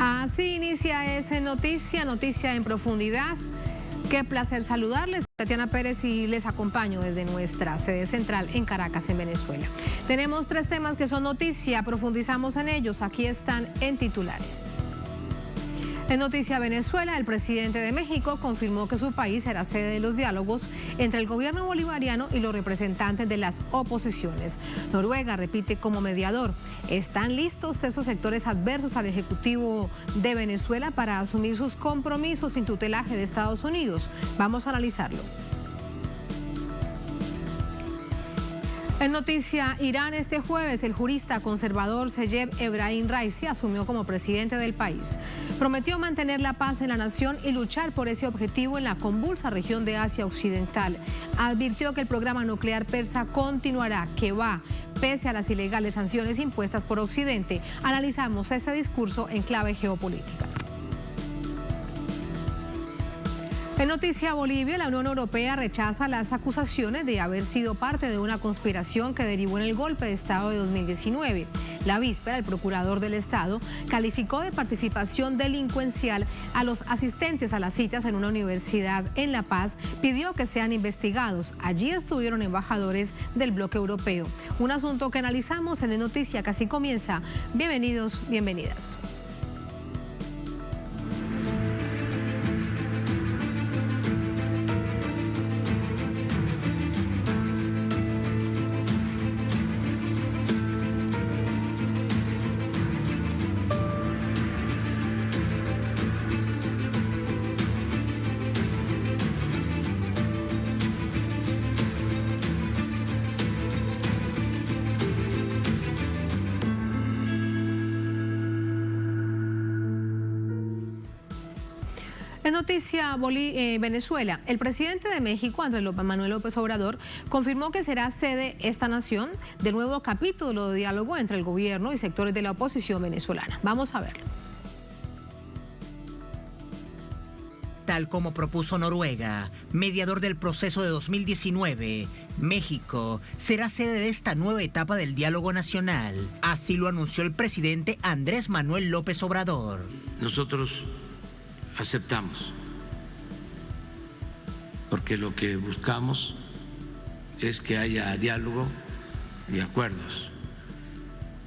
Así inicia ese noticia en profundidad. Qué placer saludarles. Tatiana Pérez y les acompaño desde nuestra sede central en Caracas, en Venezuela. Tenemos 3 temas que son noticia, profundizamos en ellos. Aquí están en titulares. En Noticia Venezuela, el presidente de México confirmó que su país será sede de los diálogos entre el gobierno bolivariano y los representantes de las oposiciones. Noruega repite como mediador. ¿Están listos esos sectores adversos al Ejecutivo de Venezuela para asumir sus compromisos sin tutelaje de Estados Unidos? Vamos a analizarlo. En Noticia Irán, este jueves, el jurista conservador Seyed Ebrahim Raisi asumió como presidente del país. Prometió mantener la paz en la nación y luchar por ese objetivo en la convulsa región de Asia Occidental. Advirtió que el programa nuclear persa continuará, que va, pese a las ilegales sanciones impuestas por Occidente. Analizamos ese discurso en clave geopolítica. En Noticia Bolivia, la Unión Europea rechaza las acusaciones de haber sido parte de una conspiración que derivó en el golpe de Estado de 2019. La víspera, el procurador del Estado calificó de participación delincuencial a los asistentes a las citas en una universidad en La Paz, pidió que sean investigados. Allí estuvieron embajadores del bloque europeo. Un asunto que analizamos en Noticia, que así comienza. Bienvenidos, bienvenidas. En Noticia Venezuela, el presidente de México, Andrés Manuel López Obrador, confirmó que será sede esta nación del nuevo capítulo de diálogo entre el gobierno y sectores de la oposición venezolana. Vamos a verlo. Tal como propuso Noruega, mediador del proceso de 2019, México será sede de esta nueva etapa del diálogo nacional. Así lo anunció el presidente Andrés Manuel López Obrador. Nosotros aceptamos, porque lo que buscamos es que haya diálogo y acuerdos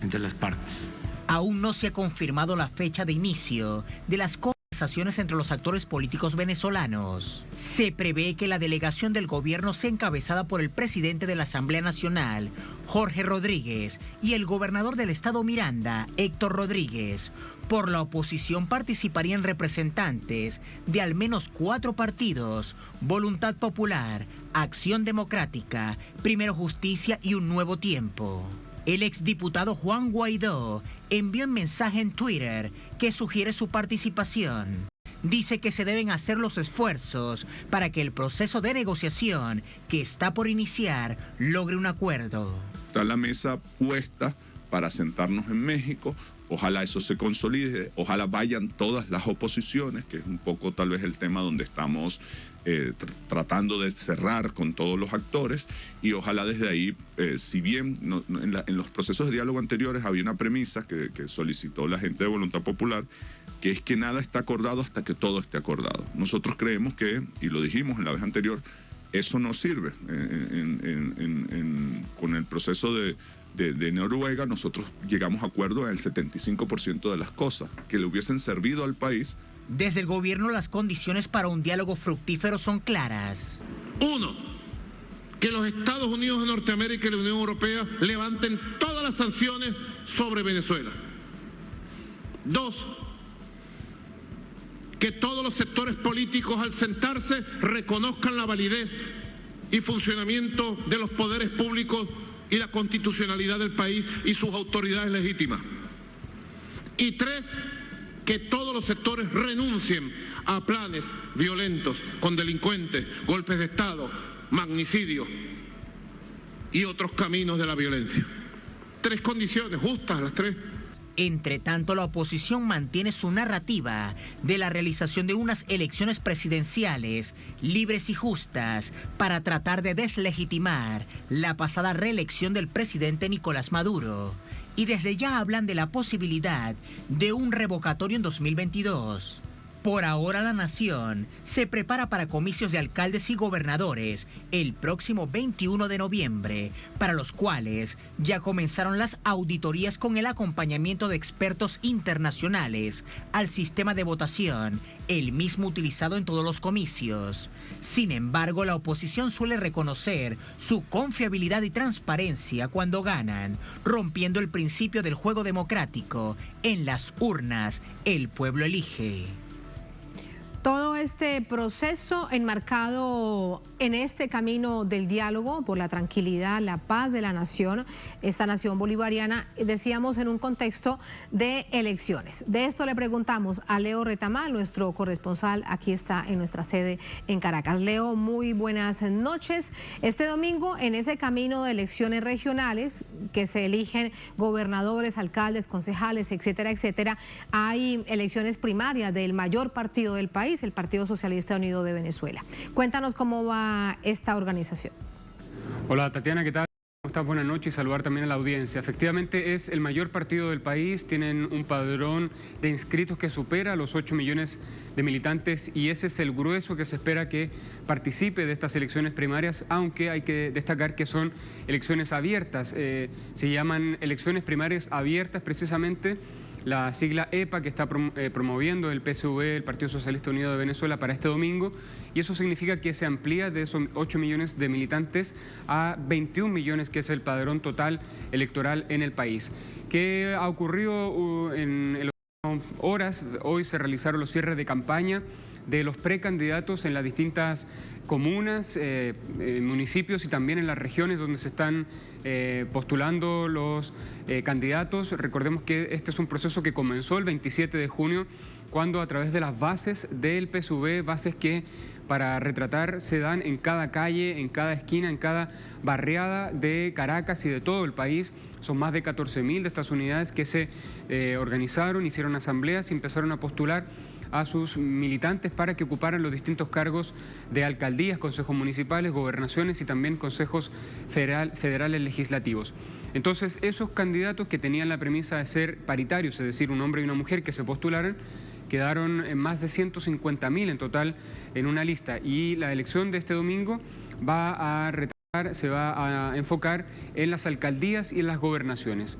entre las partes. Aún no se ha confirmado la fecha de inicio de las conversaciones entre los actores políticos venezolanos. Se prevé que la delegación del gobierno sea encabezada por el presidente de la Asamblea Nacional, Jorge Rodríguez, y el gobernador del estado Miranda, Héctor Rodríguez. Por la oposición participarían representantes de al menos 4 partidos: Voluntad Popular, Acción Democrática, Primero Justicia y Un Nuevo Tiempo. El exdiputado Juan Guaidó envió un mensaje en Twitter que sugiere su participación. Dice que se deben hacer los esfuerzos para que el proceso de negociación que está por iniciar logre un acuerdo. Está la mesa puesta para sentarnos en México. Ojalá eso se consolide, ojalá vayan todas las oposiciones, que es un poco tal vez el tema donde estamos tratando de cerrar con todos los actores, y ojalá desde ahí, si bien en los procesos de diálogo anteriores había una premisa que solicitó la gente de Voluntad Popular, que es que nada está acordado hasta que todo esté acordado. Nosotros creemos que, y lo dijimos en la vez anterior, eso no sirve. Con el proceso de Noruega, nosotros llegamos a acuerdo en el 75% de las cosas que le hubiesen servido al país. Desde el gobierno, las condiciones para un diálogo fructífero son claras. 1, que los Estados Unidos de Norteamérica y la Unión Europea levanten todas las sanciones sobre Venezuela. 2, que todos los sectores políticos, al sentarse, reconozcan la validez y funcionamiento de los poderes públicos y la constitucionalidad del país y sus autoridades legítimas. Y 3, que todos los sectores renuncien a planes violentos con delincuentes, golpes de Estado, magnicidio y otros caminos de la violencia. 3 condiciones justas, las 3. Entre tanto, la oposición mantiene su narrativa de la realización de unas elecciones presidenciales libres y justas para tratar de deslegitimar la pasada reelección del presidente Nicolás Maduro. y desde ya hablan de la posibilidad de un revocatorio en 2022. Por ahora la nación se prepara para comicios de alcaldes y gobernadores el próximo 21 de noviembre, para los cuales ya comenzaron las auditorías con el acompañamiento de expertos internacionales al sistema de votación, el mismo utilizado en todos los comicios. Sin embargo, la oposición suele reconocer su confiabilidad y transparencia cuando ganan, rompiendo el principio del juego democrático. En las urnas, el pueblo elige. Todo este proceso enmarcado en este camino del diálogo por la tranquilidad, la paz de la nación, esta nación bolivariana, decíamos, en un contexto de elecciones. De esto le preguntamos a Leo Retamal, nuestro corresponsal, aquí está en nuestra sede en Caracas. Leo, muy buenas noches. Este domingo, en ese camino de elecciones regionales, que se eligen gobernadores, alcaldes, concejales, etcétera, etcétera, hay elecciones primarias del mayor partido del país, el Partido Socialista Unido de Venezuela. Cuéntanos cómo va esta organización. Hola Tatiana, ¿qué tal? ¿Cómo estás? Buenas noches y saludar también a la audiencia. Efectivamente es el mayor partido del país, tienen un padrón de inscritos que supera los 8 millones de militantes y ese es el grueso que se espera que participe de estas elecciones primarias, aunque hay que destacar que son elecciones abiertas, se llaman elecciones primarias abiertas precisamente. La sigla EPA que está promoviendo el PSV, el Partido Socialista Unido de Venezuela, para este domingo, y eso significa que se amplía de esos 8 millones de militantes a 21 millones, que es el padrón total electoral en el país. ¿Qué ha ocurrido en las últimas horas? Hoy se realizaron los cierres de campaña de los precandidatos en las distintas comunas, municipios y también en las regiones donde se están postulando los candidatos. Recordemos que este es un proceso que comenzó el 27 de junio, cuando a través de las bases del PSV, bases que para retratar se dan en cada calle, en cada esquina, en cada barriada de Caracas y de todo el país. Son más de 14.000 de estas unidades que se organizaron, hicieron asambleas y empezaron a postular a sus militantes para que ocuparan los distintos cargos de alcaldías, consejos municipales, gobernaciones y también consejos federales legislativos. Entonces, esos candidatos que tenían la premisa de ser paritarios, es decir, un hombre y una mujer que se postularan, quedaron en más de 150.000 en total en una lista, y la elección de este domingo se va a enfocar en las alcaldías y en las gobernaciones.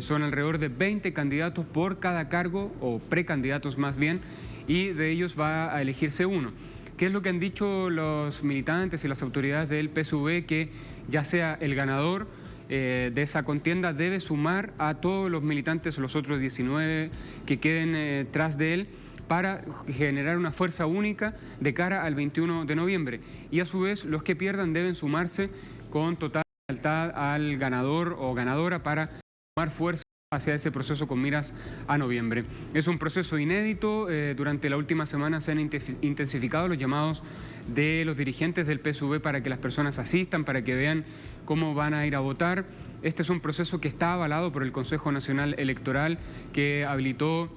Son alrededor de 20 candidatos por cada cargo, o precandidatos más bien, y de ellos va a elegirse uno. ¿Qué es lo que han dicho los militantes y las autoridades del PSV? Que ya sea el ganador de esa contienda debe sumar a todos los militantes, los otros 19 que queden tras de él, para generar una fuerza única de cara al 21 de noviembre. Y a su vez los que pierdan deben sumarse con total lealtad al ganador o ganadora para tomar fuerza hacia ese proceso con miras a noviembre. Es un proceso inédito. Durante la última semana se han intensificado los llamados de los dirigentes del PSV para que las personas asistan, para que vean cómo van a ir a votar. Este es un proceso que está avalado por el Consejo Nacional Electoral, que habilitó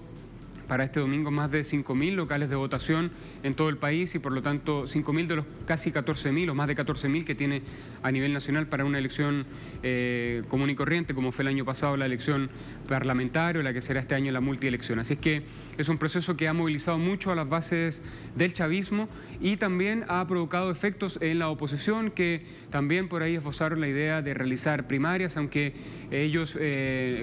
para este domingo más de 5.000 locales de votación en todo el país, y por lo tanto 5.000 de los casi 14.000 o más de 14.000 que tiene a nivel nacional para una elección común y corriente, como fue el año pasado la elección parlamentaria, o la que será este año la multielección. Así es que es un proceso que ha movilizado mucho a las bases del chavismo y también ha provocado efectos en la oposición, que también por ahí esbozaron la idea de realizar primarias, aunque ellos,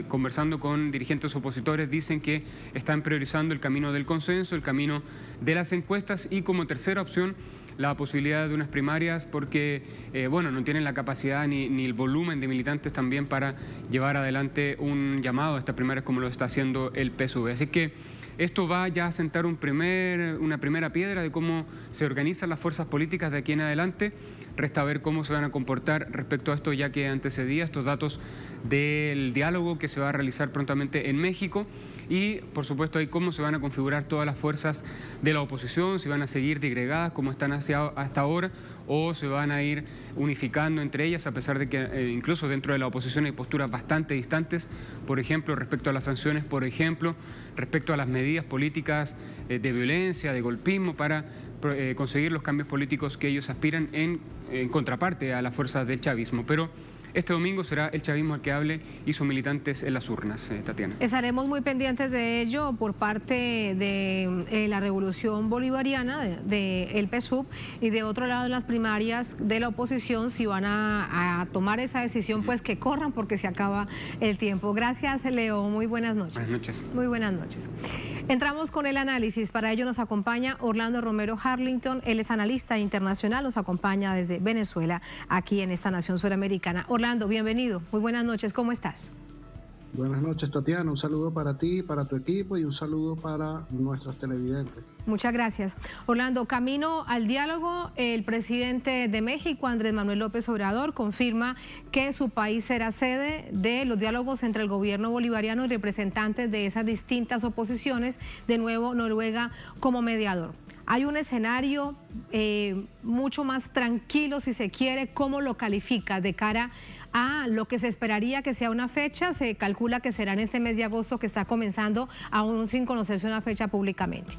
conversando con dirigentes opositores, dicen que están priorizando el camino del consenso, el camino de las encuestas, y como tercera opción la posibilidad de unas primarias, porque no tienen la capacidad ni el volumen de militantes también para llevar adelante un llamado a estas primarias como lo está haciendo el PSV. Así que esto va ya a sentar una primera piedra de cómo se organizan las fuerzas políticas de aquí en adelante. Resta ver cómo se van a comportar respecto a esto, ya que antecedía estos datos del diálogo que se va a realizar prontamente en México, y por supuesto ahí cómo se van a configurar todas las fuerzas de la oposición, si van a seguir digregadas como están hasta ahora, o se van a ir unificando entre ellas, a pesar de que incluso dentro de la oposición hay posturas bastante distantes, por ejemplo, respecto a las sanciones, por ejemplo, respecto a las medidas políticas de violencia, de golpismo, para conseguir los cambios políticos que ellos aspiran en contraparte a las fuerzas del chavismo. Pero Este domingo será el chavismo el que hable y sus militantes en las urnas, Tatiana. Estaremos muy pendientes de ello por parte de la Revolución Bolivariana, del PSUV, y de otro lado, en las primarias de la oposición, si van a tomar esa decisión, pues que corran porque se acaba el tiempo. Gracias, Leo. Muy buenas noches. Buenas noches. Muy buenas noches. Entramos con el análisis. Para ello nos acompaña Orlando Romero Harlington. Él es analista internacional, nos acompaña desde Venezuela, aquí en esta nación suramericana. Orlando, bienvenido. Muy buenas noches. ¿Cómo estás? Buenas noches, Tatiana. Un saludo para ti, para tu equipo y un saludo para nuestros televidentes. Muchas gracias. Orlando, camino al diálogo, el presidente de México, Andrés Manuel López Obrador, confirma que su país será sede de los diálogos entre el gobierno bolivariano y representantes de esas distintas oposiciones, de nuevo Noruega como mediador. Hay un escenario mucho más tranquilo, si se quiere. ¿Cómo lo califica de cara a lo que se esperaría que sea una fecha? Se calcula que será en este mes de agosto, que está comenzando, aún sin conocerse una fecha públicamente.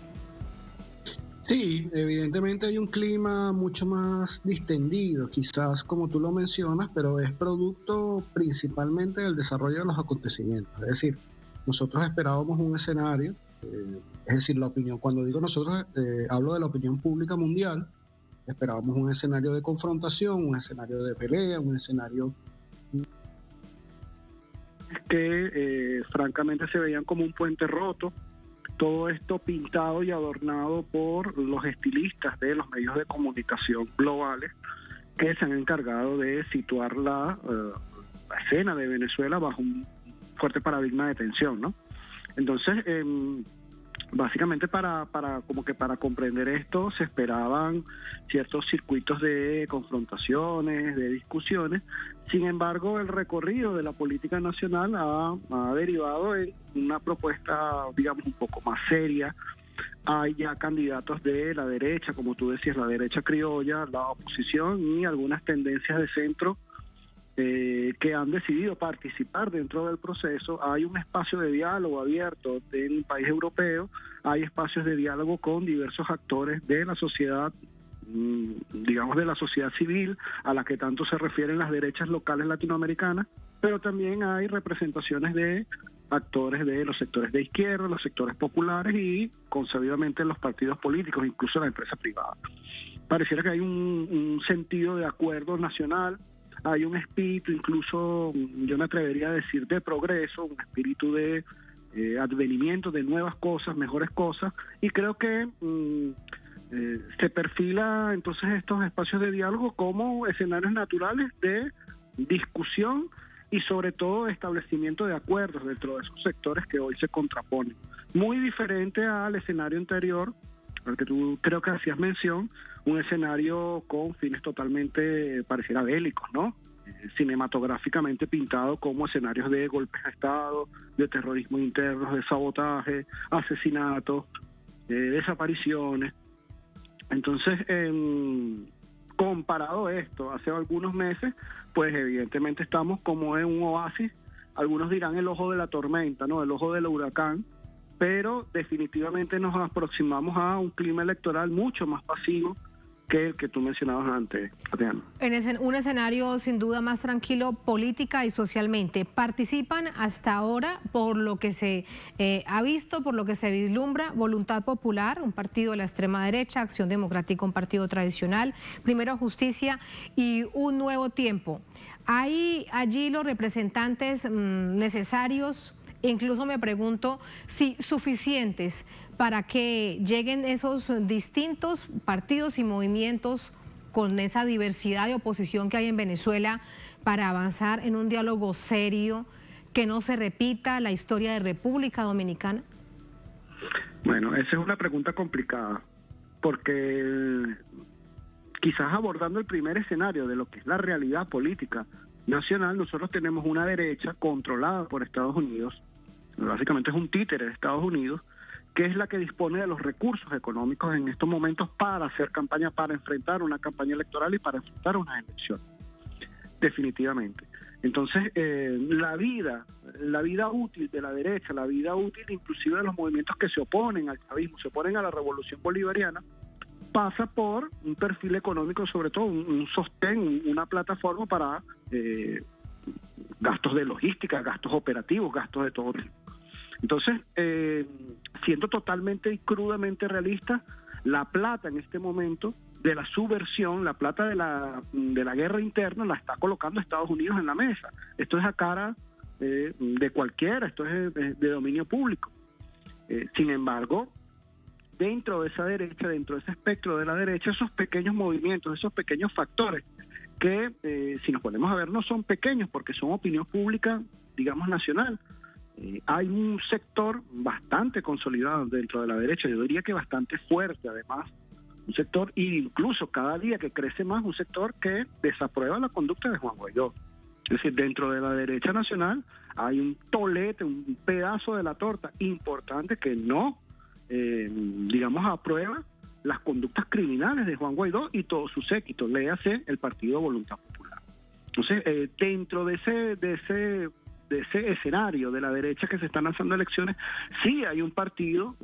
Sí, evidentemente hay un clima mucho más distendido, quizás como tú lo mencionas, pero es producto principalmente del desarrollo de los acontecimientos. Es decir, nosotros esperábamos un escenario, es decir, la opinión, cuando digo nosotros, hablo de la opinión pública mundial, esperábamos un escenario de confrontación, un escenario de pelea, un escenario que francamente se veían como un puente roto. Todo esto pintado y adornado por los estilistas de los medios de comunicación globales que se han encargado de situar la escena de Venezuela bajo un fuerte paradigma de tensión, ¿no? Entonces, básicamente para comprender esto se esperaban ciertos circuitos de confrontaciones, de discusiones. Sin embargo, el recorrido de la política nacional ha derivado en una propuesta, digamos, un poco más seria. Hay ya candidatos de la derecha, como tú decías, la derecha criolla, la oposición y algunas tendencias de centro que han decidido participar dentro del proceso. Hay un espacio de diálogo abierto en un país europeo, hay espacios de diálogo con diversos actores de la sociedad, digamos de la sociedad civil, a la que tanto se refieren las derechas locales latinoamericanas, pero también hay representaciones de actores de los sectores de izquierda, los sectores populares y concebidamente los partidos políticos, incluso la empresa privada. Pareciera que hay un sentido de acuerdo nacional. Hay un espíritu, incluso yo me atrevería a decir, de progreso, un espíritu de advenimiento de nuevas cosas, mejores cosas, y creo que se perfila entonces estos espacios de diálogo como escenarios naturales de discusión y sobre todo establecimiento de acuerdos dentro de esos sectores que hoy se contraponen. Muy diferente al escenario anterior, al que tú creo que hacías mención, un escenario con fines totalmente, pareciera bélicos, ¿no? Cinematográficamente pintado como escenarios de golpes de Estado, de terrorismo interno, de sabotaje, asesinatos, desapariciones. Entonces, comparado esto hace algunos meses, pues evidentemente estamos como en un oasis. Algunos dirán el ojo de la tormenta, ¿no? El ojo del huracán, pero definitivamente nos aproximamos a un clima electoral mucho más pasivo que el que tú mencionabas antes, Adriano. En un escenario sin duda más tranquilo política y socialmente. ¿Participan hasta ahora, por lo que se ha visto, por lo que se vislumbra, Voluntad Popular, un partido de la extrema derecha, Acción Democrática, un partido tradicional, Primero Justicia y Un Nuevo Tiempo? ¿Hay allí los representantes necesarios? Incluso me pregunto si suficientes para que lleguen esos distintos partidos y movimientos con esa diversidad de oposición que hay en Venezuela para avanzar en un diálogo serio, que no se repita la historia de República Dominicana. Bueno, esa es una pregunta complicada, porque quizás abordando el primer escenario de lo que es la realidad política nacional, nosotros tenemos una derecha controlada por Estados Unidos, básicamente es un títere de Estados Unidos, que es la que dispone de los recursos económicos en estos momentos para hacer campaña, para enfrentar una campaña electoral y para enfrentar unas elecciones, definitivamente. Entonces, la vida útil de la derecha, la vida útil inclusive de los movimientos que se oponen al chavismo, se oponen a la revolución bolivariana, pasa por un perfil económico, sobre todo un sostén, una plataforma para gastos de logística, gastos operativos, gastos de todo tipo. Entonces, siendo totalmente y crudamente realista, la plata en este momento de la subversión, la plata de la guerra interna la está colocando Estados Unidos en la mesa. Esto es a cara de cualquiera, esto es de dominio público. Sin embargo, dentro de esa derecha, dentro de ese espectro de la derecha, esos pequeños movimientos, esos pequeños factores que, si nos ponemos a ver, no son pequeños porque son opinión pública, digamos, nacional. Hay un sector bastante consolidado dentro de la derecha, yo diría que bastante fuerte además, un sector, e incluso cada día que crece más, un sector que desaprueba la conducta de Juan Guaidó. Es decir, dentro de la derecha nacional hay un tolete, un pedazo de la torta importante que no, digamos, aprueba las conductas criminales de Juan Guaidó y todo su séquito, léase el Partido Voluntad Popular. Entonces, dentro de ese escenario de la derecha que se están lanzando elecciones, sí hay un partido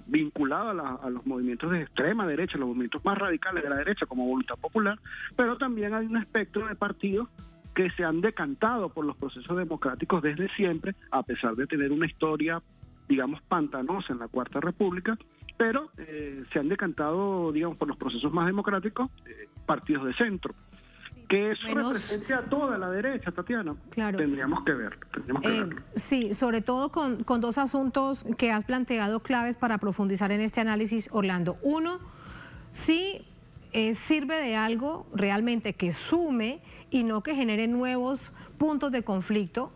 vinculado a los movimientos de extrema derecha, los movimientos más radicales de la derecha como Voluntad Popular, pero también hay un espectro de partidos que se han decantado por los procesos democráticos desde siempre, a pesar de tener una historia, digamos, pantanosa en la Cuarta República, pero se han decantado, digamos, por los procesos más democráticos, partidos de centro. Que eso represente a toda la derecha, Tatiana. Claro. Tendríamos que verlo. Sí, sobre todo con dos asuntos que has planteado claves para profundizar en este análisis, Orlando. Uno, sí sirve de algo realmente que sume y no que genere nuevos puntos de conflicto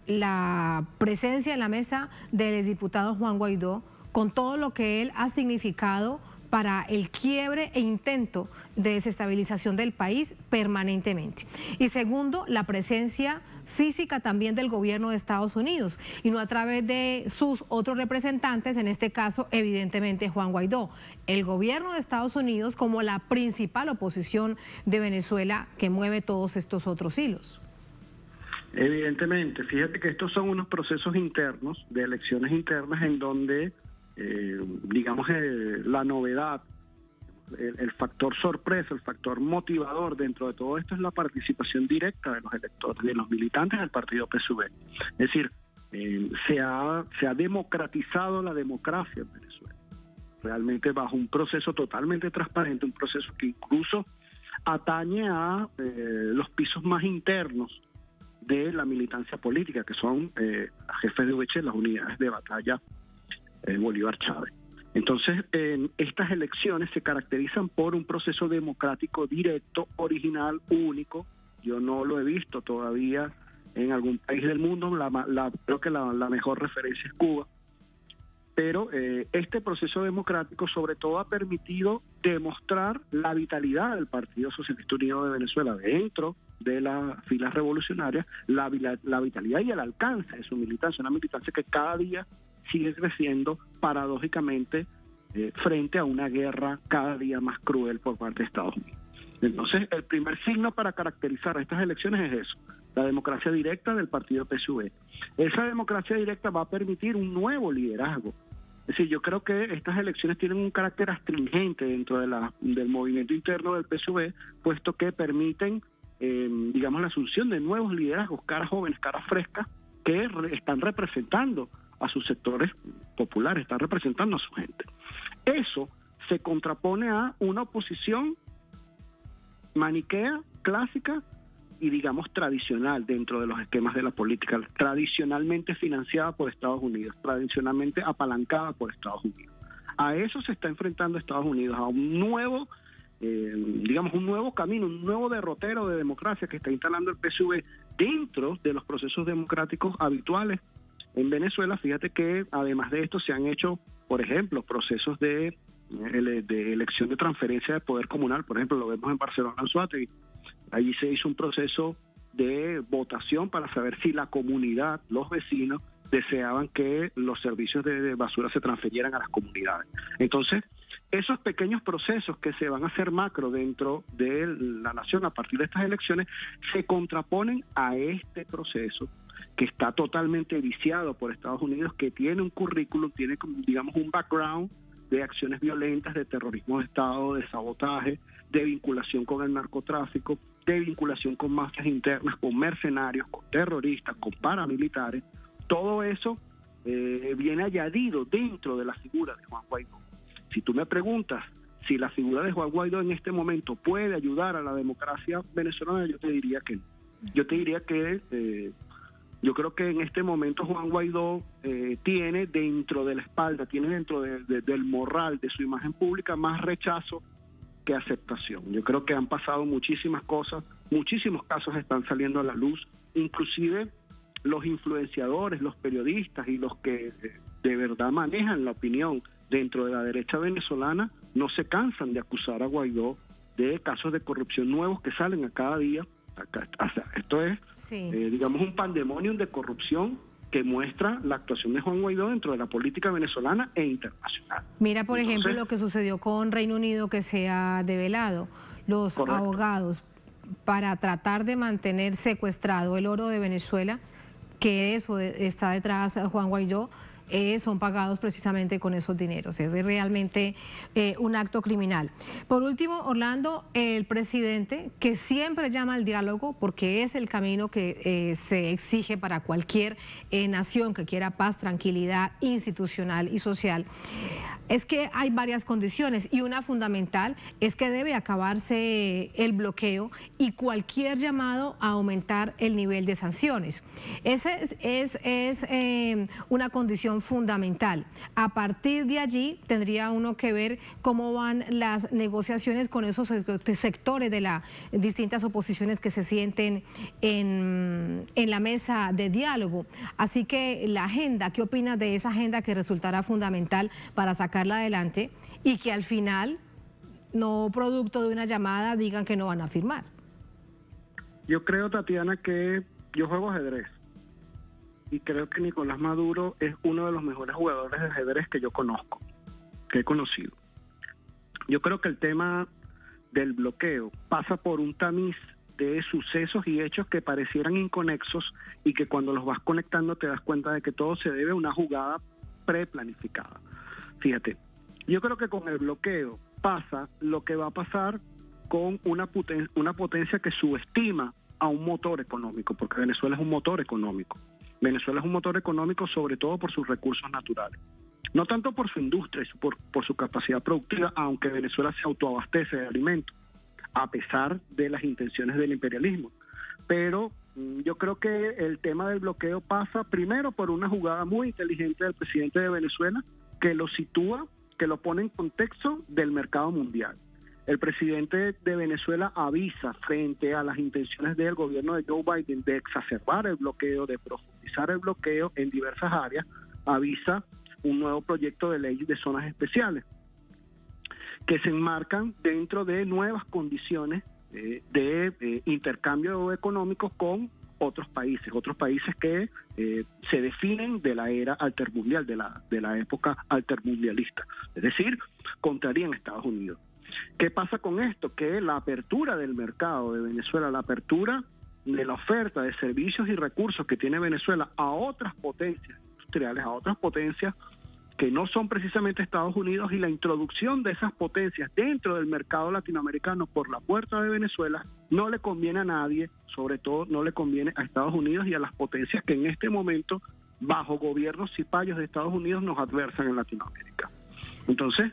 la presencia en la mesa del exdiputado Juan Guaidó, con todo lo que él ha significado para el quiebre e intento de desestabilización del país permanentemente. Y segundo, la presencia física también del gobierno de Estados Unidos, y no a través de sus otros representantes, en este caso, evidentemente, Juan Guaidó. El gobierno de Estados Unidos como la principal oposición de Venezuela que mueve todos estos otros hilos. Evidentemente, fíjate que estos son unos procesos internos, de elecciones internas, en donde digamos, la novedad, el factor sorpresa, el factor motivador dentro de todo esto es la participación directa de los electores, de los militantes del partido PSUV. Es decir, se ha democratizado la democracia en Venezuela, realmente bajo un proceso totalmente transparente, un proceso que incluso atañe a los pisos más internos de la militancia política, que son jefes de UH, las unidades de batalla Bolívar Chávez. Entonces, estas elecciones se caracterizan por un proceso democrático directo, original, único. Yo no lo he visto todavía en algún país del mundo, creo que la mejor referencia es Cuba. Pero este proceso democrático sobre todo ha permitido demostrar la vitalidad del Partido Socialista Unido de Venezuela dentro de las filas revolucionarias, la vitalidad y el alcance de su militancia, una militancia que cada día sigue creciendo paradójicamente frente a una guerra cada día más cruel por parte de Estados Unidos. Entonces, el primer signo para caracterizar estas elecciones es eso, la democracia directa del partido PSUV. Esa democracia directa va a permitir un nuevo liderazgo. Es decir, yo creo que estas elecciones tienen un carácter astringente dentro del movimiento interno del PSUV, puesto que permiten, digamos, la asunción de nuevos liderazgos, caras jóvenes, caras frescas, que están representando a sus sectores populares, están representando a su gente. Eso se contrapone a una oposición maniquea, clásica y, digamos, tradicional dentro de los esquemas de la política, tradicionalmente financiada por Estados Unidos, tradicionalmente apalancada por Estados Unidos. A eso se está enfrentando Estados Unidos, a un nuevo, digamos, un nuevo camino, un nuevo derrotero de democracia que está instalando el PSUV dentro de los procesos democráticos habituales en Venezuela. Fíjate que además de esto se han hecho, por ejemplo, procesos de elección de transferencia de poder comunal. Por ejemplo, lo vemos en Barcelona, en Anzoátegui. Allí se hizo un proceso de votación para saber si la comunidad, los vecinos, deseaban que los servicios de basura se transfirieran a las comunidades. Entonces, esos pequeños procesos que se van a hacer macro dentro de la nación a partir de estas elecciones se contraponen a este proceso que está totalmente viciado por Estados Unidos, que tiene un currículum, tiene, digamos, un background de acciones violentas, de terrorismo de Estado, de sabotaje, de vinculación con el narcotráfico, de vinculación con mafias internas, con mercenarios, con terroristas, con paramilitares. Todo eso viene añadido dentro de la figura de Juan Guaidó. Si tú me preguntas si la figura de Juan Guaidó en este momento puede ayudar a la democracia venezolana, yo te diría que no. Yo te diría que yo creo que en este momento Juan Guaidó tiene dentro de la espalda, tiene dentro del morral de su imagen pública más rechazo que aceptación. Yo creo que han pasado muchísimas cosas, muchísimos casos están saliendo a la luz, inclusive los influenciadores, los periodistas y los que de verdad manejan la opinión dentro de la derecha venezolana no se cansan de acusar a Guaidó de casos de corrupción nuevos que salen a cada día. Esto es, digamos, un pandemonium de corrupción que muestra la actuación de Juan Guaidó dentro de la política venezolana e internacional. Mira, por ejemplo, lo que sucedió con Reino Unido, que se ha develado. Los abogados, para tratar de mantener secuestrado el oro de Venezuela, que eso está detrás de Juan Guaidó, son pagados precisamente con esos dineros. Es realmente un acto criminal. Por último, Orlando, el presidente, que siempre llama al diálogo porque es el camino que se exige para cualquier nación que quiera paz, tranquilidad institucional y social, es que hay varias condiciones y una fundamental es que debe acabarse el bloqueo y cualquier llamado a aumentar el nivel de sanciones. Esa es una condición fundamental. A partir de allí tendría uno que ver cómo van las negociaciones con esos sectores de las distintas oposiciones que se sienten en la mesa de diálogo. Así que la agenda, ¿qué opinas de esa agenda que resultará fundamental para sacarla adelante y que al final, no producto de una llamada, digan que no van a firmar? Yo creo, Tatiana, que yo juego ajedrez. Y creo que Nicolás Maduro es uno de los mejores jugadores de ajedrez que yo conozco, que he conocido. Yo creo que el tema del bloqueo pasa por un tamiz de sucesos y hechos que parecieran inconexos y que cuando los vas conectando te das cuenta de que todo se debe a una jugada preplanificada. Fíjate, yo creo que con el bloqueo pasa lo que va a pasar con una potencia que subestima a un motor económico, porque Venezuela es un motor económico. Venezuela es un motor económico sobre todo por sus recursos naturales. No tanto por su industria y por su capacidad productiva, aunque Venezuela se autoabastece de alimentos, a pesar de las intenciones del imperialismo. Pero yo creo que el tema del bloqueo pasa primero por una jugada muy inteligente del presidente de Venezuela que lo sitúa, que lo pone en contexto del mercado mundial. El presidente de Venezuela avisa frente a las intenciones del gobierno de Joe Biden de exacerbar el bloqueo, de profundizar el bloqueo en diversas áreas, avisa un nuevo proyecto de ley de zonas especiales que se enmarcan dentro de nuevas condiciones de intercambio económico con otros países que se definen de la era altermundial, de la época altermundialista, es decir, contrarían a Estados Unidos. ¿Qué pasa con esto? Que la apertura del mercado de Venezuela, la apertura de la oferta de servicios y recursos que tiene Venezuela a otras potencias industriales, a otras potencias que no son precisamente Estados Unidos, y la introducción de esas potencias dentro del mercado latinoamericano por la puerta de Venezuela no le conviene a nadie, sobre todo no le conviene a Estados Unidos y a las potencias que en este momento, bajo gobiernos cipayos de Estados Unidos, nos adversan en Latinoamérica. Entonces,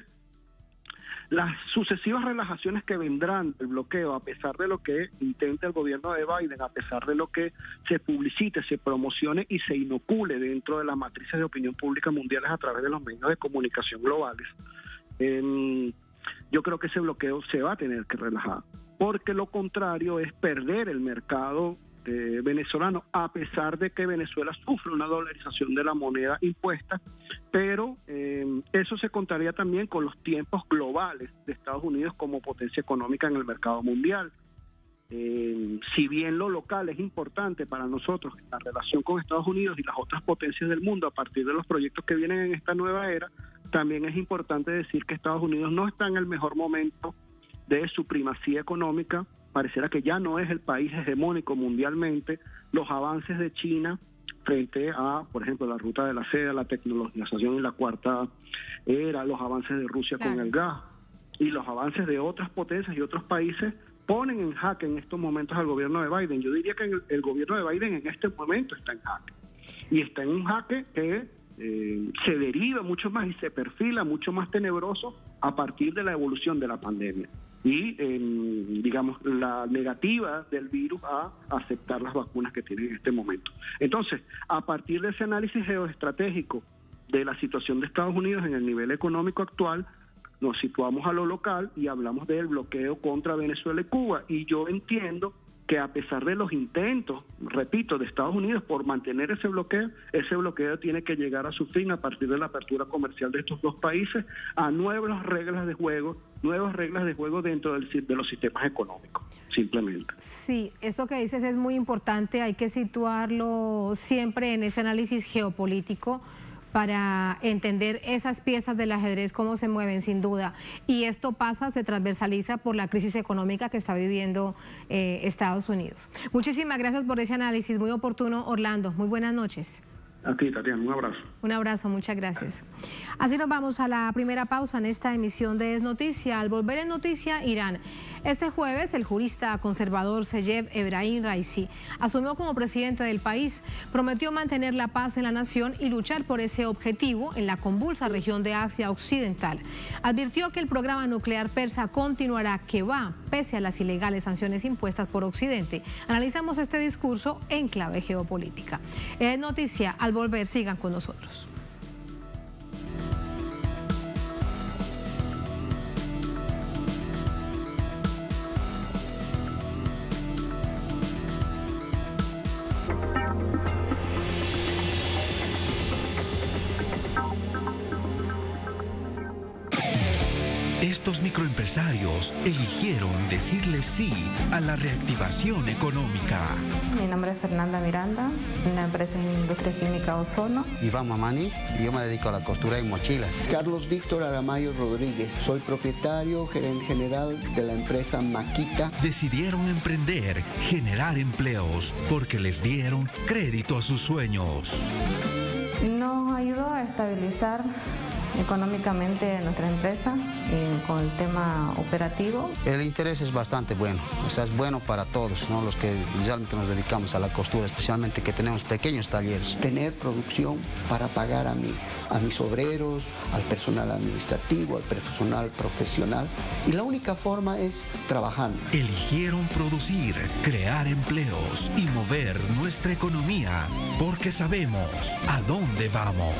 las sucesivas relajaciones que vendrán del bloqueo, a pesar de lo que intenta el gobierno de Biden, a pesar de lo que se publicite, se promocione y se inocule dentro de las matrices de opinión pública mundiales a través de los medios de comunicación globales, yo creo que ese bloqueo se va a tener que relajar, porque lo contrario es perder el mercado venezolano, a pesar de que Venezuela sufre una dolarización de la moneda impuesta, pero eso se contaría también con los tiempos globales de Estados Unidos como potencia económica en el mercado mundial. Si bien lo local es importante para nosotros, la relación con Estados Unidos y las otras potencias del mundo a partir de los proyectos que vienen en esta nueva era, también es importante decir que Estados Unidos no está en el mejor momento de su primacía económica. Pareciera que ya no es el país hegemónico mundialmente. Los avances de China frente a, por ejemplo, la ruta de la seda, la tecnologización en la cuarta era, los avances de Rusia con el gas y los avances de otras potencias y otros países ponen en jaque en estos momentos al gobierno de Biden. Yo diría que el gobierno de Biden en este momento está en jaque. Y está en un jaque que se deriva mucho más y se perfila mucho más tenebroso a partir de la evolución de la pandemia. Y, digamos, la negativa del virus a aceptar las vacunas que tiene en este momento. Entonces, a partir de ese análisis geoestratégico de la situación de Estados Unidos en el nivel económico actual, nos situamos a lo local y hablamos del bloqueo contra Venezuela y Cuba. Y yo entiendo que a pesar de los intentos, repito, de Estados Unidos por mantener ese bloqueo tiene que llegar a su fin a partir de la apertura comercial de estos dos países a nuevas reglas de juego dentro de los sistemas económicos, simplemente. Sí, esto que dices es muy importante, hay que situarlo siempre en ese análisis geopolítico para entender esas piezas del ajedrez, cómo se mueven, sin duda. Y esto se transversaliza por la crisis económica que está viviendo Estados Unidos. Muchísimas gracias por ese análisis, muy oportuno, Orlando. Muy buenas noches. A ti, Tatiana, un abrazo. Un abrazo, muchas gracias. Así nos vamos a la primera pausa en esta emisión de Es Noticia. Al volver en Noticia, Irán. Este jueves, el jurista conservador Seyed Ebrahim Raisi asumió como presidente del país. Prometió mantener la paz en la nación y luchar por ese objetivo en la convulsa región de Asia Occidental. Advirtió que el programa nuclear persa continuará, que va, pese a las ilegales sanciones impuestas por Occidente. Analizamos este discurso en clave geopolítica. Es Noticia, al volver, sigan con nosotros. Estos microempresarios eligieron decirle sí a la reactivación económica. Mi nombre es Fernanda Miranda, la empresa es Industria Química Ozono. Iván Mamani, y yo me dedico a la costura en mochilas. Carlos Víctor Aramayo Rodríguez, soy propietario, gerente general de la empresa Maquita. Decidieron emprender, generar empleos, porque les dieron crédito a sus sueños. Nos ayudó a estabilizar económicamente nuestra empresa con el tema operativo. El interés es bastante bueno, o sea, es bueno para todos, ¿no? Los que realmente nos dedicamos a la costura, especialmente que tenemos pequeños talleres. Tener producción para pagar a mis obreros, al personal administrativo, al personal profesional, y la única forma es trabajando. Eligieron producir, crear empleos y mover nuestra economía, porque sabemos a dónde vamos.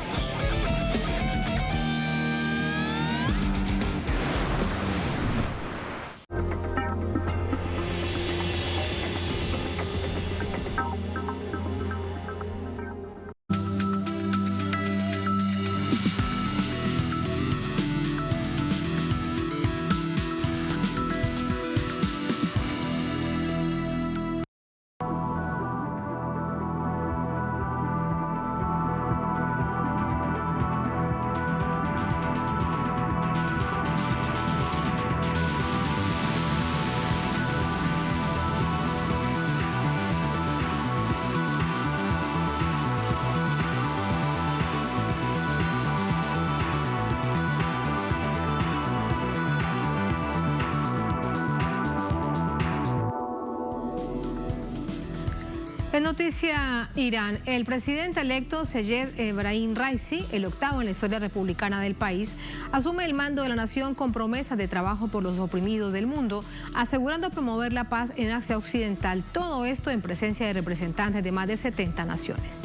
En Noticia Irán, el presidente electo Seyed Ebrahim Raisi, el octavo en la historia republicana del país, asume el mando de la nación con promesas de trabajo por los oprimidos del mundo, asegurando promover la paz en Asia Occidental. Todo esto en presencia de representantes de más de 70 naciones.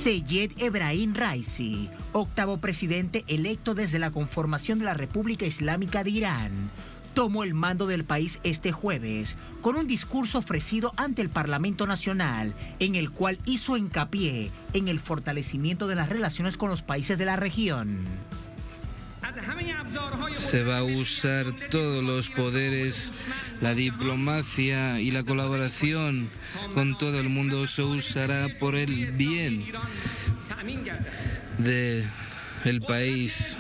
Seyed Ebrahim Raisi, octavo presidente electo desde la conformación de la República Islámica de Irán, tomó el mando del país este jueves con un discurso ofrecido ante el Parlamento Nacional, en el cual hizo hincapié en el fortalecimiento de las relaciones con los países de la región. Se va a usar todos los poderes, la diplomacia y la colaboración con todo el mundo se usará por el bien del país.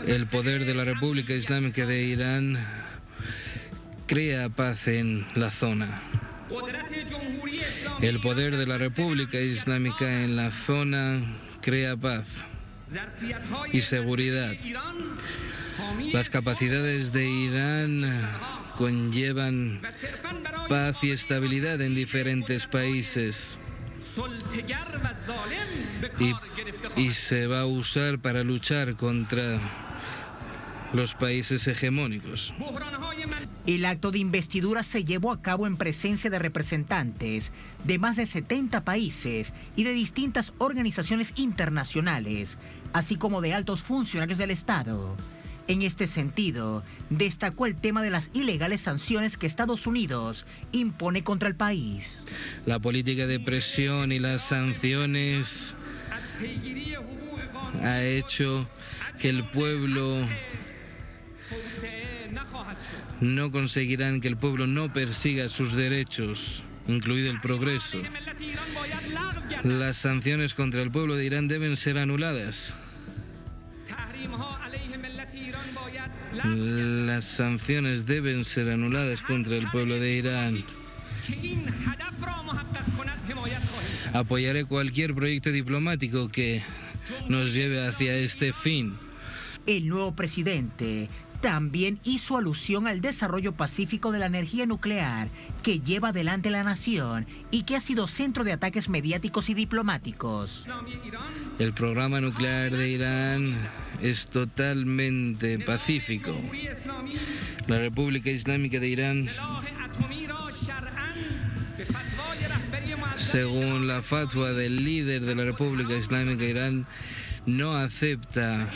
El poder de la República Islámica de Irán crea paz en la zona. El poder de la República Islámica en la zona crea paz y seguridad. Las capacidades de Irán conllevan paz y estabilidad en diferentes países. Y se va a usar para luchar contra los países hegemónicos. El acto de investidura se llevó a cabo en presencia de representantes de más de 70 países y de distintas organizaciones internacionales, así como de altos funcionarios del Estado. En este sentido, destacó el tema de las ilegales sanciones que Estados Unidos impone contra el país. La política de presión y las sanciones ha hecho que el pueblo no conseguirán que el pueblo no persiga sus derechos, incluido el progreso. Las sanciones contra el pueblo de Irán deben ser anuladas. Las sanciones deben ser anuladas contra el pueblo de Irán. Apoyaré cualquier proyecto diplomático que nos lleve hacia este fin. El nuevo presidente también hizo alusión al desarrollo pacífico de la energía nuclear que lleva adelante la nación y que ha sido centro de ataques mediáticos y diplomáticos. El programa nuclear de Irán es totalmente pacífico. La República Islámica de Irán, según la fatwa del líder de la República Islámica de Irán, no acepta,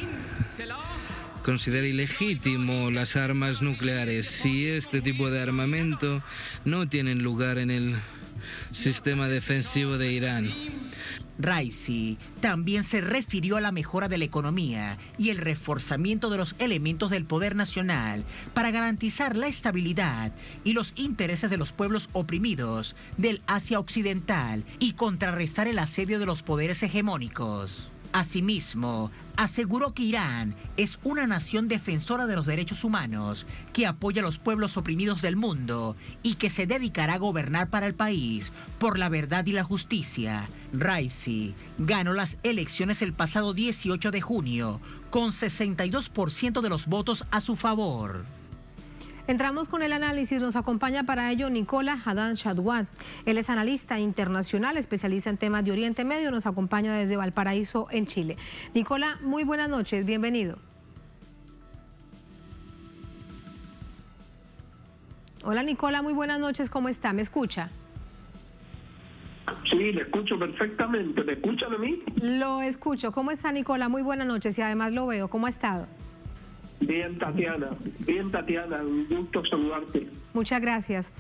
considera ilegítimo las armas nucleares si este tipo de armamento no tienen lugar en el sistema defensivo de Irán. Raisi también se refirió a la mejora de la economía y el reforzamiento de los elementos del poder nacional para garantizar la estabilidad y los intereses de los pueblos oprimidos del Asia Occidental y contrarrestar el asedio de los poderes hegemónicos. Asimismo, aseguró que Irán es una nación defensora de los derechos humanos, que apoya a los pueblos oprimidos del mundo y que se dedicará a gobernar para el país por la verdad y la justicia. Raisi ganó las elecciones el pasado 18 de junio con 62% de los votos a su favor. Entramos con el análisis, nos acompaña para ello Nicola Haddad Shadwat. Él es analista internacional, especialista en temas de Oriente Medio, nos acompaña desde Valparaíso, en Chile. Nicola, muy buenas noches, bienvenido. Hola Nicola, muy buenas noches, ¿cómo está? ¿Me escucha? Sí, le escucho perfectamente. ¿Me escuchan a mí? Lo escucho. ¿Cómo está Nicola? Muy buenas noches y además lo veo. ¿Cómo ha estado? Bien, Tatiana, un gusto saludarte. Muchas gracias.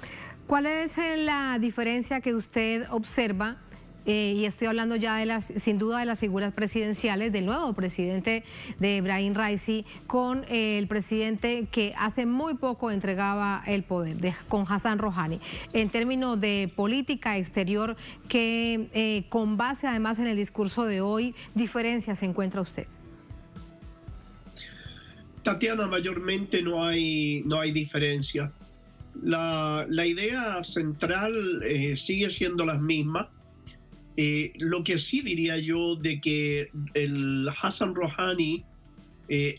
¿Cuál es la diferencia que usted observa? Y estoy hablando ya sin duda de las figuras presidenciales, del nuevo presidente de Ebrahim Raisi con el presidente que hace muy poco entregaba el poder, con Hassan Rouhani. En términos de política exterior, que con base además en el discurso de hoy, ¿diferencias se encuentra usted? Tatiana, mayormente no hay diferencia. La idea central sigue siendo la misma. Lo que sí diría yo de que el Hassan Rouhani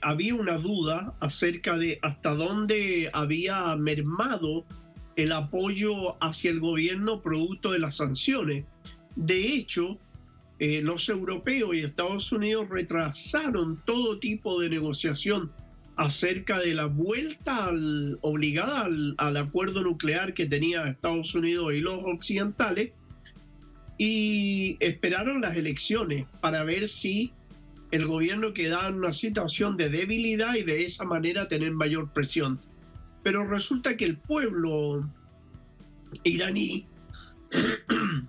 había una duda acerca de hasta dónde había mermado el apoyo hacia el gobierno producto de las sanciones. De hecho, los europeos y Estados Unidos retrasaron todo tipo de negociación acerca de la vuelta obligada al acuerdo nuclear que tenía Estados Unidos y los occidentales, y esperaron las elecciones para ver si el gobierno quedaba en una situación de debilidad y de esa manera tener mayor presión. Pero resulta que el pueblo iraní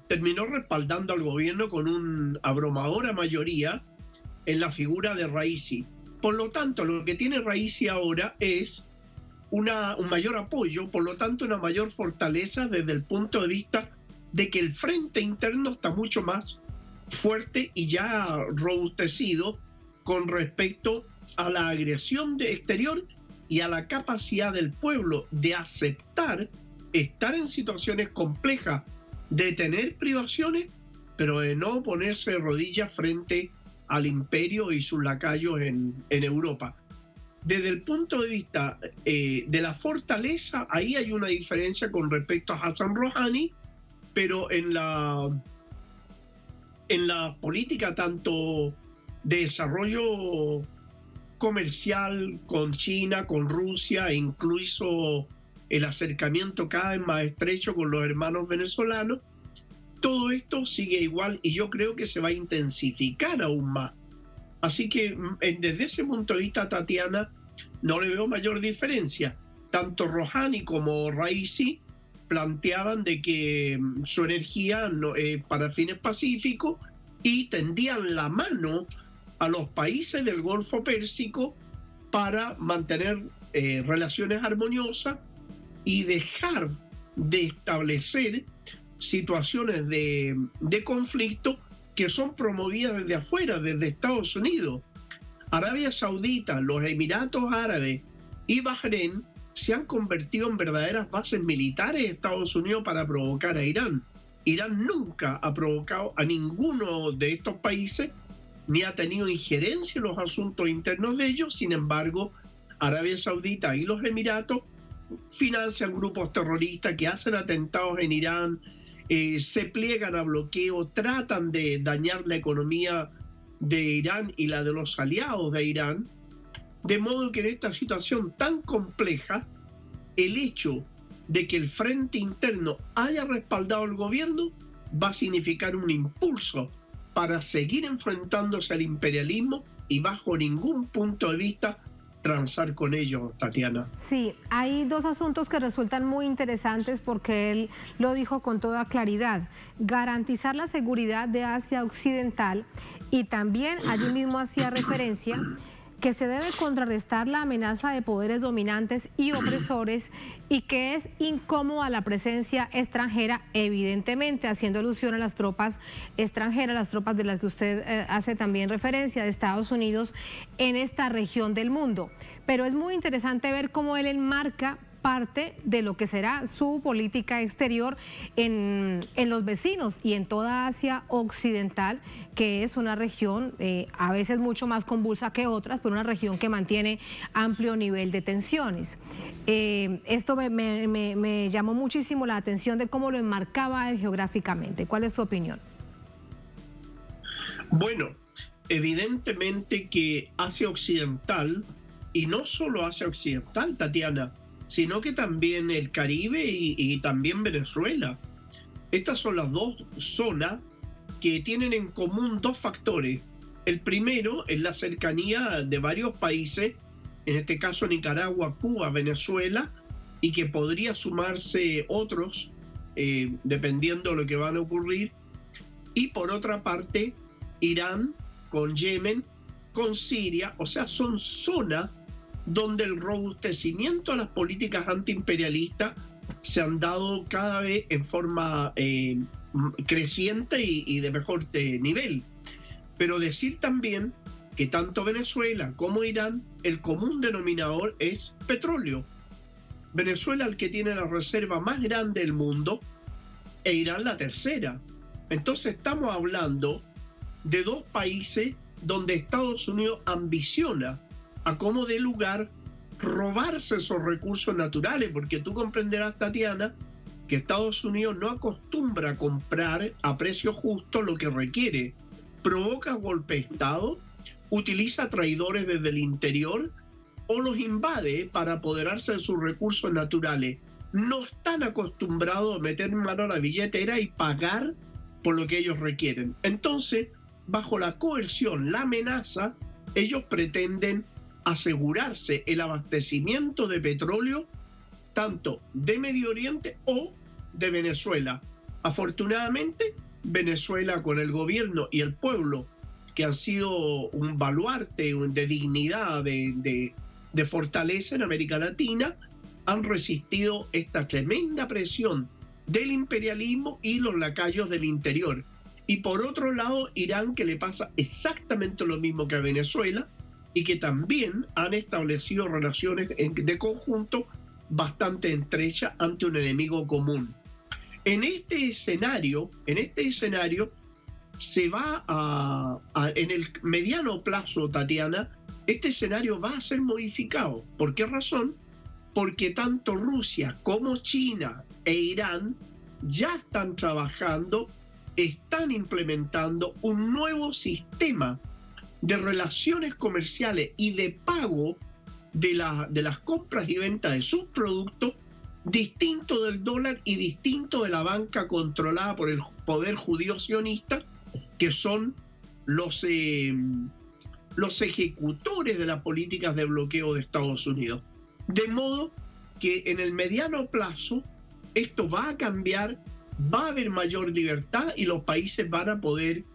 terminó respaldando al gobierno con una abrumadora mayoría en la figura de Raisi. Por lo tanto, lo que tiene Raisi ahora es un mayor apoyo, por lo tanto una mayor fortaleza desde el punto de vista de que el frente interno está mucho más fuerte y ya robustecido con respecto a la agresión exterior y a la capacidad del pueblo de aceptar estar en situaciones complejas, de tener privaciones, pero de no ponerse de rodillas frente al imperio y sus lacayos en Europa. desde el punto de vista de la fortaleza, ahí hay una diferencia con respecto a Hassan Rouhani, pero en la política tanto de desarrollo comercial con China, con Rusia, e incluso el acercamiento cada vez más estrecho con los hermanos venezolanos, todo esto sigue igual y yo creo que se va a intensificar aún más. Así que desde ese punto de vista, Tatiana, no le veo mayor diferencia. Tanto Rouhani como Raisi planteaban de que su energía para fines pacíficos y tendían la mano a los países del Golfo Pérsico para mantener relaciones armoniosas y dejar de establecer situaciones de conflicto que son promovidas desde afuera, desde Estados Unidos. Arabia Saudita, los Emiratos Árabes y Bahrein se han convertido en verdaderas bases militares de Estados Unidos para provocar a Irán. Irán nunca ha provocado a ninguno de estos países ni ha tenido injerencia en los asuntos internos de ellos. Sin embargo, Arabia Saudita y los Emiratos financian grupos terroristas que hacen atentados en Irán, se pliegan a bloqueo, tratan de dañar la economía de Irán y la de los aliados de Irán, de modo que en esta situación tan compleja, el hecho de que el frente interno haya respaldado al gobierno va a significar un impulso para seguir enfrentándose al imperialismo y bajo ningún punto de vista transar con ellos, Tatiana. Sí, hay dos asuntos que resultan muy interesantes porque él lo dijo con toda claridad. Garantizar la seguridad de Asia Occidental y también allí mismo hacía referencia que se debe contrarrestar la amenaza de poderes dominantes y opresores y que es incómoda la presencia extranjera, evidentemente haciendo alusión a las tropas extranjeras, las tropas de las que usted hace también referencia de Estados Unidos en esta región del mundo. Pero es muy interesante ver cómo él enmarca parte de lo que será su política exterior en los vecinos y en toda Asia Occidental, que es una región a veces mucho más convulsa que otras, pero una región que mantiene amplio nivel de tensiones. Esto me llamó muchísimo la atención de cómo lo enmarcaba él geográficamente. ¿Cuál es tu opinión? Bueno, evidentemente que Asia Occidental, y no solo Asia Occidental, Tatiana, sino que también el Caribe y también Venezuela. Estas son las dos zonas que tienen en común dos factores. El primero es la cercanía de varios países, en este caso Nicaragua, Cuba, Venezuela, y que podría sumarse otros, dependiendo de lo que van a ocurrir. Y por otra parte, Irán con Yemen, con Siria, o sea, son zonas donde el robustecimiento a las políticas antiimperialistas se han dado cada vez en forma creciente y de mejor nivel. Pero decir también que tanto Venezuela como Irán, el común denominador es petróleo. Venezuela el que tiene la reserva más grande del mundo e Irán la tercera. Entonces estamos hablando de dos países donde Estados Unidos ambiciona a cómo dé lugar robarse esos recursos naturales, porque tú comprenderás, Tatiana, que Estados Unidos no acostumbra a comprar a precio justo lo que requiere. Provoca golpe de Estado, utiliza traidores desde el interior o los invade para apoderarse de sus recursos naturales. No están acostumbrados a meter mano a la billetera y pagar por lo que ellos requieren. Entonces, bajo la coerción, la amenaza, ellos pretenden asegurarse el abastecimiento de petróleo tanto de Medio Oriente o de Venezuela. Afortunadamente, Venezuela, con el gobierno y el pueblo, que han sido un baluarte de dignidad, de fortaleza en América Latina, han resistido esta tremenda presión del imperialismo y los lacayos del interior. Y por otro lado, Irán, que le pasa exactamente lo mismo que a Venezuela, y que también han establecido relaciones de conjunto bastante estrechas ante un enemigo común. En este escenario se va en el mediano plazo, Tatiana, este escenario va a ser modificado. ¿Por qué razón? Porque tanto Rusia como China e Irán ya están trabajando, están implementando un nuevo sistema de relaciones comerciales y de pago de las compras y ventas de sus productos, distinto del dólar y distinto de la banca controlada por el poder judío sionista, que son los ejecutores de las políticas de bloqueo de Estados Unidos. De modo que en el mediano plazo esto va a cambiar, va a haber mayor libertad y los países van a poder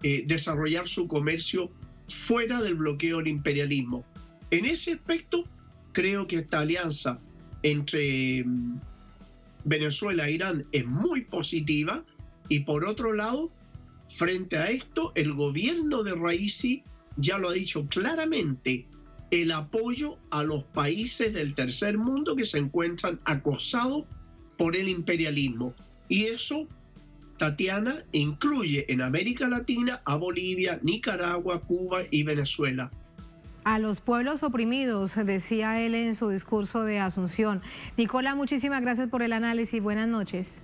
desarrollar su comercio fuera del bloqueo del imperialismo. En ese aspecto, creo que esta alianza entre Venezuela e Irán es muy positiva, y por otro lado, frente a esto, el gobierno de Raisi ya lo ha dicho claramente, el apoyo a los países del tercer mundo que se encuentran acosados por el imperialismo. Y eso, Tatiana, incluye en América Latina a Bolivia, Nicaragua, Cuba y Venezuela. A los pueblos oprimidos, decía él en su discurso de Asunción. Nicola, muchísimas gracias por el análisis. Buenas noches.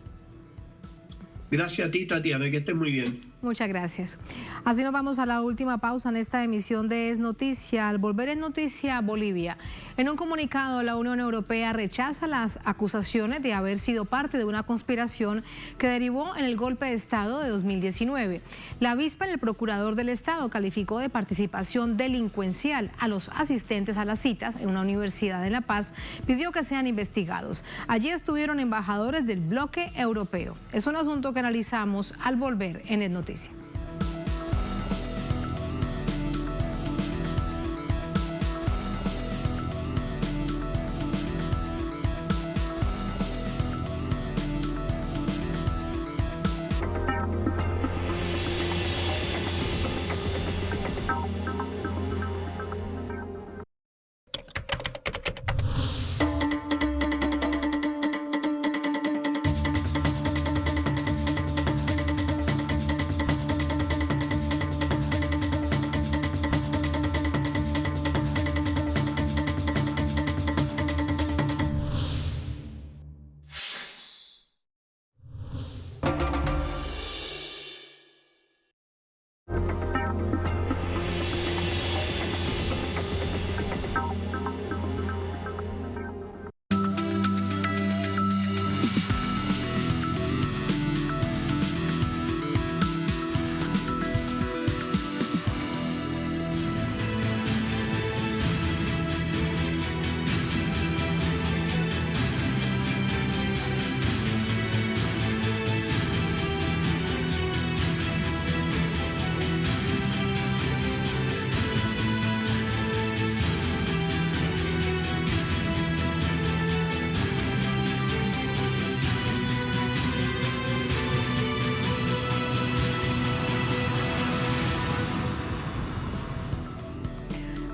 Gracias a ti, Tatiana, que estés muy bien. Muchas gracias. Así nos vamos a la última pausa en esta emisión de Es Noticia. Al volver en Noticia, Bolivia. En un comunicado, la Unión Europea rechaza las acusaciones de haber sido parte de una conspiración que derivó en el golpe de Estado de 2019. La víspera, el procurador del Estado calificó de participación delincuencial a los asistentes a las citas en una universidad en La Paz, pidió que sean investigados. Allí estuvieron embajadores del bloque europeo. Es un asunto que analizamos al volver en Es Noticia.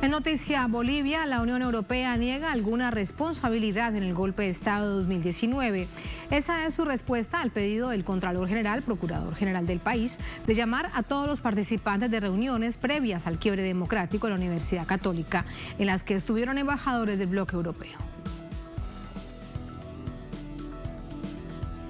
En Noticia Bolivia, la Unión Europea niega alguna responsabilidad en el golpe de Estado de 2019. Esa es su respuesta al pedido del Contralor General, Procurador General del país, de llamar a todos los participantes de reuniones previas al quiebre democrático de la Universidad Católica, en las que estuvieron embajadores del bloque europeo.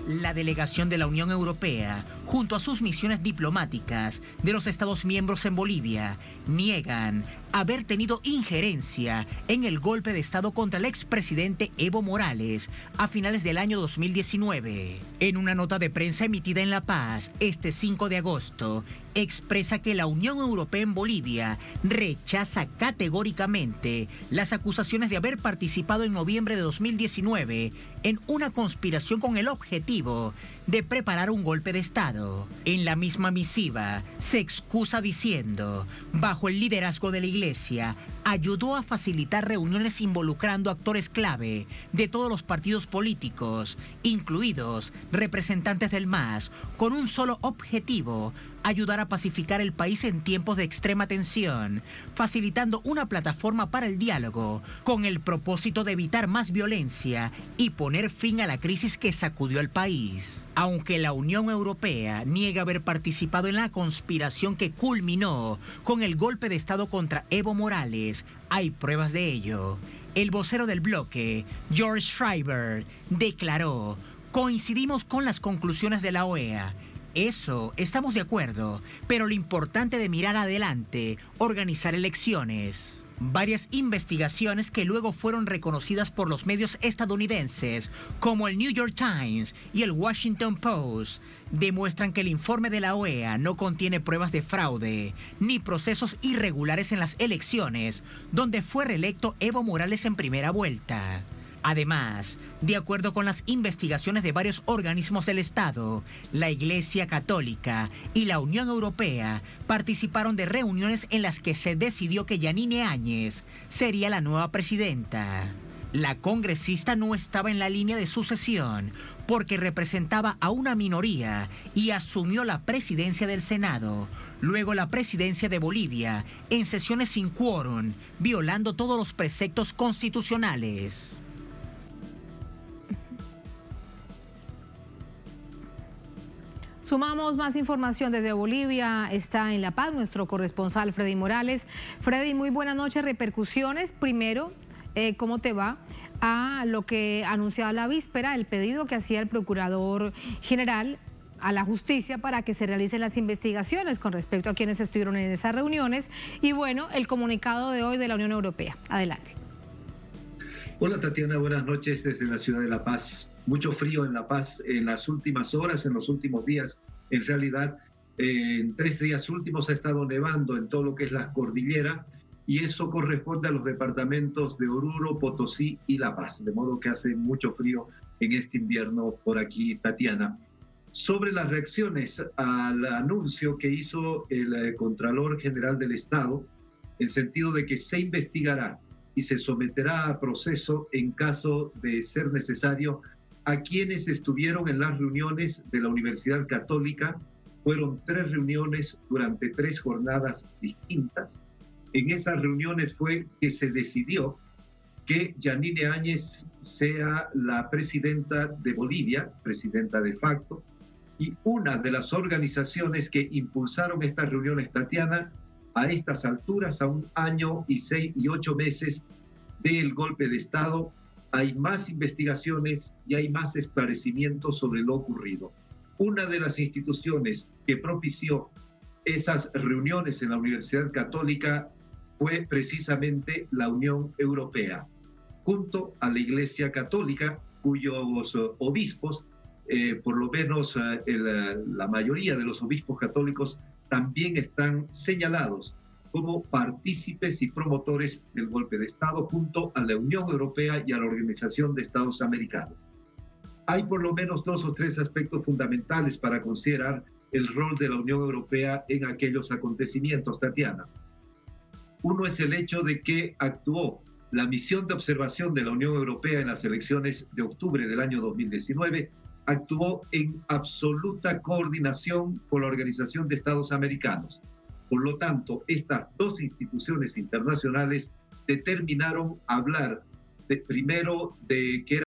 La delegación de la Unión Europea, junto a sus misiones diplomáticas de los Estados miembros en Bolivia, niegan haber tenido injerencia en el golpe de Estado contra el expresidente Evo Morales a finales del año 2019. En una nota de prensa emitida en La Paz este 5 de agosto, expresa que la Unión Europea en Bolivia rechaza categóricamente las acusaciones de haber participado en noviembre de 2019 en una conspiración con el objetivo de preparar un golpe de Estado. En la misma misiva se excusa diciendo, bajo el liderazgo de la Iglesia, ayudó a facilitar reuniones involucrando actores clave de todos los partidos políticos, incluidos representantes del MAS, con un solo objetivo: ayudar a pacificar el país en tiempos de extrema tensión, facilitando una plataforma para el diálogo con el propósito de evitar más violencia y poner fin a la crisis que sacudió al país. Aunque la Unión Europea niega haber participado en la conspiración que culminó con el golpe de Estado contra Evo Morales, hay pruebas de ello. El vocero del bloque, George Schreiber, declaró: coincidimos con las conclusiones de la OEA. Eso, estamos de acuerdo, pero lo importante de mirar adelante, organizar elecciones. Varias investigaciones que luego fueron reconocidas por los medios estadounidenses, como el New York Times y el Washington Post, demuestran que el informe de la OEA no contiene pruebas de fraude ni procesos irregulares en las elecciones, donde fue reelecto Evo Morales en primera vuelta. Además, de acuerdo con las investigaciones de varios organismos del Estado, la Iglesia Católica y la Unión Europea participaron de reuniones en las que se decidió que Yanine Áñez sería la nueva presidenta. La congresista no estaba en la línea de sucesión porque representaba a una minoría y asumió la presidencia del Senado, luego la presidencia de Bolivia, en sesiones sin quórum, violando todos los preceptos constitucionales. Sumamos más información desde Bolivia. Está en La Paz nuestro corresponsal Freddy Morales. Freddy, muy buenas noches. Repercusiones. Primero, ¿cómo te va a lo que anunciaba la víspera, el pedido que hacía el Procurador General a la justicia para que se realicen las investigaciones con respecto a quienes estuvieron en esas reuniones? Y bueno, el comunicado de hoy de la Unión Europea. Adelante. Hola Tatiana, buenas noches desde la ciudad de La Paz. Mucho frío en La Paz en las últimas horas, en los últimos días. En realidad, en 3 días últimos ha estado nevando en todo lo que es la cordillera y eso corresponde a los departamentos de Oruro, Potosí y La Paz. De modo que hace mucho frío en este invierno por aquí, Tatiana. Sobre las reacciones al anuncio que hizo el Contralor General del Estado, en sentido de que se investigará y se someterá a proceso en caso de ser necesario a quienes estuvieron en las reuniones de la Universidad Católica. Fueron 3 reuniones durante 3 jornadas distintas. En esas reuniones fue que se decidió que Yanine Áñez sea la presidenta de Bolivia, presidenta de facto, y una de las organizaciones que impulsaron estas reuniones, Tatiana, a estas alturas, a 1 año y 6 y 8 meses del golpe de Estado, hay más investigaciones y hay más esclarecimientos sobre lo ocurrido. Una de las instituciones que propició esas reuniones en la Universidad Católica fue precisamente la Unión Europea, junto a la Iglesia Católica, cuyos obispos, por lo menos la mayoría de los obispos católicos, también están señalados como partícipes y promotores del golpe de Estado junto a la Unión Europea y a la Organización de Estados Americanos. Hay por lo menos 2 o 3 aspectos fundamentales para considerar el rol de la Unión Europea en aquellos acontecimientos, Tatiana. Uno es el hecho de que actuó la misión de observación de la Unión Europea en las elecciones de octubre del año 2019, actuó en absoluta coordinación con la Organización de Estados Americanos. Por lo tanto, estas 2 instituciones internacionales determinaron hablar primero de que era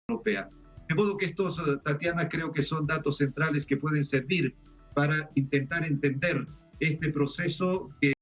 Europea. De modo que estos, Tatiana, creo que son datos centrales que pueden servir para intentar entender este proceso que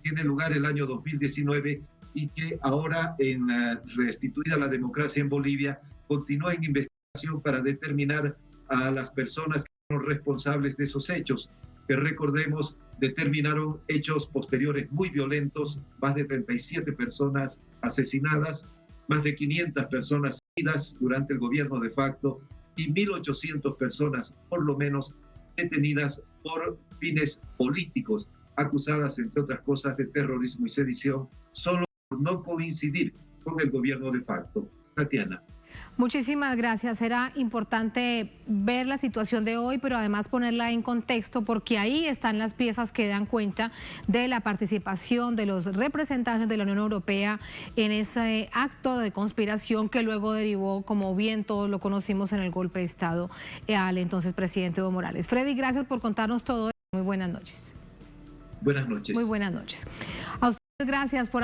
tiene lugar el año 2019 y que ahora, en restituida la democracia en Bolivia, continúa en investigación para determinar a las personas que son responsables de esos hechos, que recordemos determinaron hechos posteriores muy violentos, más de 37 personas asesinadas, más de 500 personas heridas durante el gobierno de facto y 1.800 personas, por lo menos, detenidas por fines políticos, acusadas, entre otras cosas, de terrorismo y sedición, solo por no coincidir con el gobierno de facto. Tatiana. Muchísimas gracias. Era importante ver la situación de hoy, pero además ponerla en contexto, porque ahí están las piezas que dan cuenta de la participación de los representantes de la Unión Europea en ese acto de conspiración que luego derivó, como bien todos lo conocimos, en el golpe de Estado al entonces presidente Evo Morales. Freddy, gracias por contarnos todo. Muy buenas noches. Buenas noches. Muy buenas noches. A ustedes gracias por